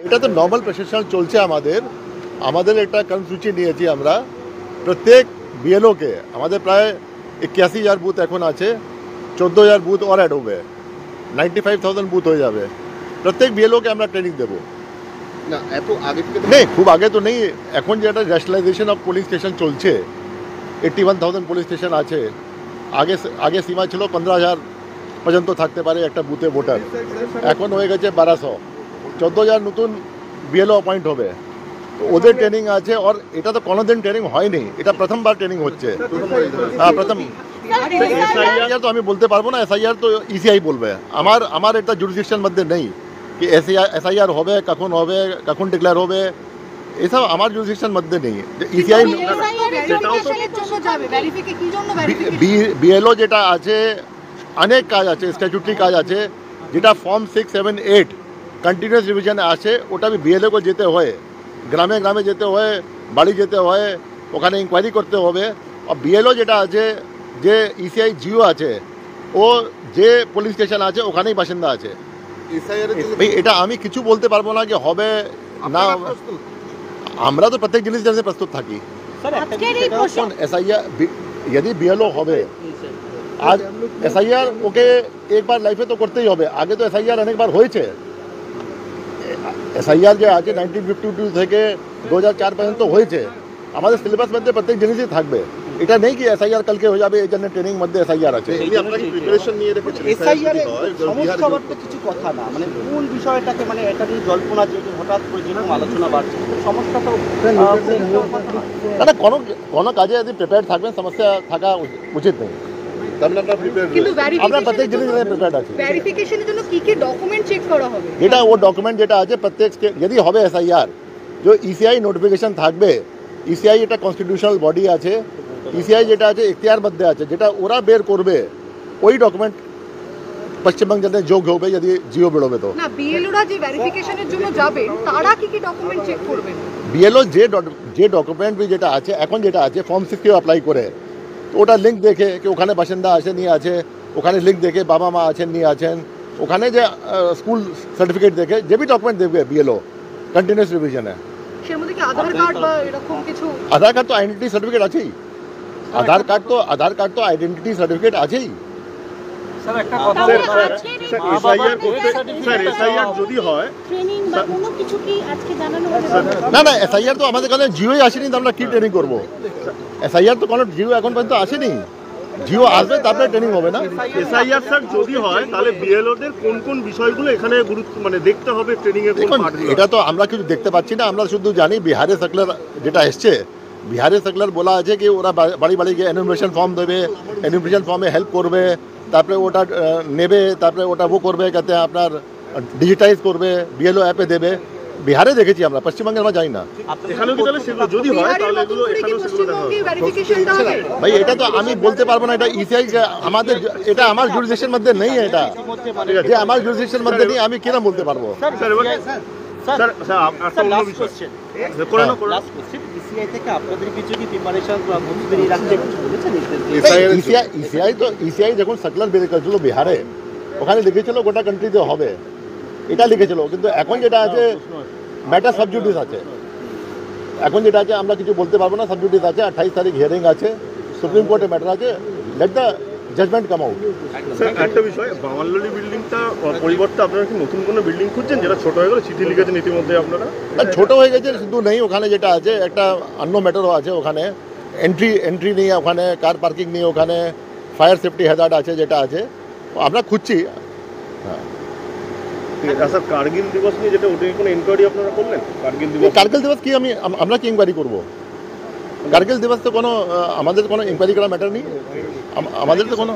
এটা তো নর্মাল প্রশাসন চলছে আমাদের একটা কর্মসূচি নিয়েছি আমরা প্রত্যেক বিএলওকে আমাদের প্রায় 81,000 বুথ এখন আছে 14,000 বুথ और ऐड হবে 95,000 বুথ হয়ে যাবে প্রত্যেক বিএলওকে আমরা ট্রেনিং দেব না এত আগে থেকে নেই খুব আগে তো নেই এখন যেটা রেশনালাইজেশন অফ পুলিশ স্টেশন চলছে 81,000 পুলিশ স্টেশন আছে আগে সীমা ছিল 15,000 পর্যন্ত থাকতে পারে একটা বুথে ভোটার এখন হয়ে গেছে 1200 14,000 নতুন বিএলও অ্যাপয়েন্ট হবে তো ওদের ট্রেনিং আছে আর এটা তো কোনোদিন ট্রেনিং হয়নি এটা প্রথমবার ট্রেনিং হচ্ছে হ্যাঁ প্রথম এসআইআর তো আমি বলতে পারবো না এসআইআর তো ইসিআই বলবে আমার এটা জুরিসডিকশন মধ্যে নেই কি এসআইআর হবে কখন ডিক্লেয়ার হবে এসব আমার জুরিসডিকশন মধ্যে নেই ইসিআই বিএলও যেটা আছে অনেক কাজ আছে স্ট্যাচুটারি কাজ আছে যেটা ফর্ম 6, 7, 8 কন্টিনিউয়াস রিভিশন আছে ওটা বিএলও को যেতে হয় গ্রামে গ্রামে যেতে হয় বাড়ি যেতে হয় ওখানে ইনকোয়ারি করতে হবে আর বিএলও যেটা আছে যে ইসিআই জিও আছে ও যে পুলিশ স্টেশন আছে ওখানেই বাসিন্দা আছে ভাই এটা আমি কিছু বলতে পারবো না যে হবে না আমরা তো প্রত্যেক জিনিস জানতে প্রস্তুত থাকি এসআইআর यदि बीएलओ হবে आज एसआईआर ओके एक बार लाइफे तो करते ही হবে আগে তো এসআইআর অনেকবার হয়েছে এসআইআর যে আছে 1952 থেকে 2004 পর্যন্ত হয়েছে আমাদের সিলেবাস মধ্যে প্রত্যেক জিনিসই থাকবে এটা নেই কি এসআইআর কালকে হয়ে যাবে এই জন্য ট্রেনিং মধ্যে এসআইআর আছে এই আপনারা কি প্রিপারেশন নিয়ে রেখেছেন এসআইআর এর সমস্যা বলতে কিছু কথা না মানে কোন বিষয়টাকে মানে এটা নিয়ে জল্পনা যে হঠাৎ করে যেরকম আলোচনা বাড়ছে সমস্যা তো না কোনো কাজে যদি প্রিপেয়ার থাকবেন সমস্যা থাকা উচিত নেই আমরা প্রত্যেক জিনিস প্রিপেয়ার্ড আছি ভেরিফিকেশনের জন্য কি কি ডকুমেন্ট চেক করা হবে এটা ও ডকুমেন্ট যেটা আছে প্রত্যেক যদি হবে এসআইআর যে ইসিআই নোটিফিকেশন থাকবে ইসিআই এটা কনস্টিটিউশনাল বডি আছে ইসিআই যেটা আছে এখতিয়ার মধ্যে আছে যেটা ওরা বের করবে ওই ডকুমেন্ট পশ্চিমবঙ্গের যোগ হবে যদি জিও বেরোবে তো না বিএলওরা যে ভেরিফিকেশনের জন্য যাবে তারা কি কি ডকুমেন্ট চেক করবেন বিএলও যে ডকুমেন্ট যেটা আছে এখন যেটা আছে ফর্ম 6 কে অ্যাপ্লাই করে তো ওটা লিঙ্ক দেখে কি ওখানে বাসিন্দা আছে নিয়ে আছে ওখানে লিঙ্ক দেখে বাবা মা আছেন নিয়ে আছেন ওখানে যে স্কুল সার্টিফিকেট দেখে যে ডকুমেন্ট দেবে বিএলও কন্টিনিউয়াস রিভিশনে এর মধ্যে কি আধার কার্ড বা এরকম কিছু আধার কার্ড তো আইডেন্টিটি সার্টিফিকেট আছেই আধার কার্ড তো আইডেন্টিটি সার্টিফিকেট আছেই স্যার একটা কথা স্যার এসআইআর যদি হয় ট্রেনিং বা কোনো কিছু কি আজকে জানানো হবে না এসআইআর তো আমাদের কাছে জিওই আসেনি তো আমরা কি ট্রেনিং করব এসআইআর তো কোনো জিও এখন পর্যন্ত আসেনি জিও আসবে তারপরে ট্রেনিং হবে না এসআইআর স্যার যদি হয় তাহলে বিএলওদের কোন কোন বিষয়গুলো এখানে গুরুত্ব মানে দেখতে হবে ট্রেনিং এর কোন পার্ট এটা তো আমরা কিছু দেখতে পাচ্ছি না আমরা শুধু জানি বিহারের সার্কুলার যেটা এসছে বিহারের সার্কুলার বলা আছে কি ওরা বাড়ি বাড়ি গিয়ে এনুমারেশন ফর্ম দেবে এনুমারেশন ফর্মে হেল্প করবে তারপরে ওটা নেবে তারপরে ওটা করবে যাতে আপনার ডিজিটাইজ করবে বিএলও অ্যাপে দেবে বিহারে দেখেছি আমরা পশ্চিমবঙ্গে আমরা যাই না এখানেও কি তাহলে সেগুলো যদি হয় তাহলে এগুলো এখানেও সেগুলো দেখা হবে ভেরিফিকেশনটা হবে ভাই এটা তো আমি বলতে পারবো না এটা ইসিআই আমাদের এটা আমার জুরিসডিকশন মধ্যে নেই এটা যে আমার জুরিসডিকশন মধ্যে নেই আমি কিরকম বলতে পারবো স্যার একটা অন্য বিষয় করে না লাস্ট কোশ্চেন ইসিআই থেকে আপনাদের কিছু কি প্রিপারেশন বা বুঝবেন রাখতে কিছু বলেছেন ইসিআই যখন সার্কুলার বের করেছিল বিহারে ওখানে লিখেছিল গোটা কান্ট্রিতে হবে এটা লিখেছিল কিন্তু এখন যেটা আছে ম্যাটার সাবজুডিস আছে এখন যেটা আছে আমরা কিছু বলতে পারবো না সাবজুডিস আছে 28 তারিখ হিয়ারিং আছে সুপ্রিম কোর্টে ম্যাটার আছে let the judgement come out sir একটা বিষয় বাঙালি বিল্ডিংটা পরিবর্তে আপনারা কি নতুন কোনো বিল্ডিং খুঁজছেন যেটা ছোট হয়ে গেল চিঠি লিখেছেন ইতিমধ্যে আপনারা ছোট হয়ে গেছে শুধু নেই ওখানে যেটা আছে একটা অন্য ম্যাটারও আছে ওখানে এন্ট্রি নেই ওখানে কার পার্কিং নেই ওখানে ফায়ার সেফটি হ্যাজার্ড আছে যেটা আছে আমরা খুঁজছি হ্যাঁ স্যার কার্গিল দিবস নিয়ে যেটা ওটা কোনো ইনকোয়ারি আপনারা করলেন কার্গিল দিবস কি আমরা কি ইনকোয়ারি করবো কার্গিল দিবস তো কোনো আমাদের কোনো ইনকোয়ারি করা ম্যাটার নেই আমাদের তো কোনো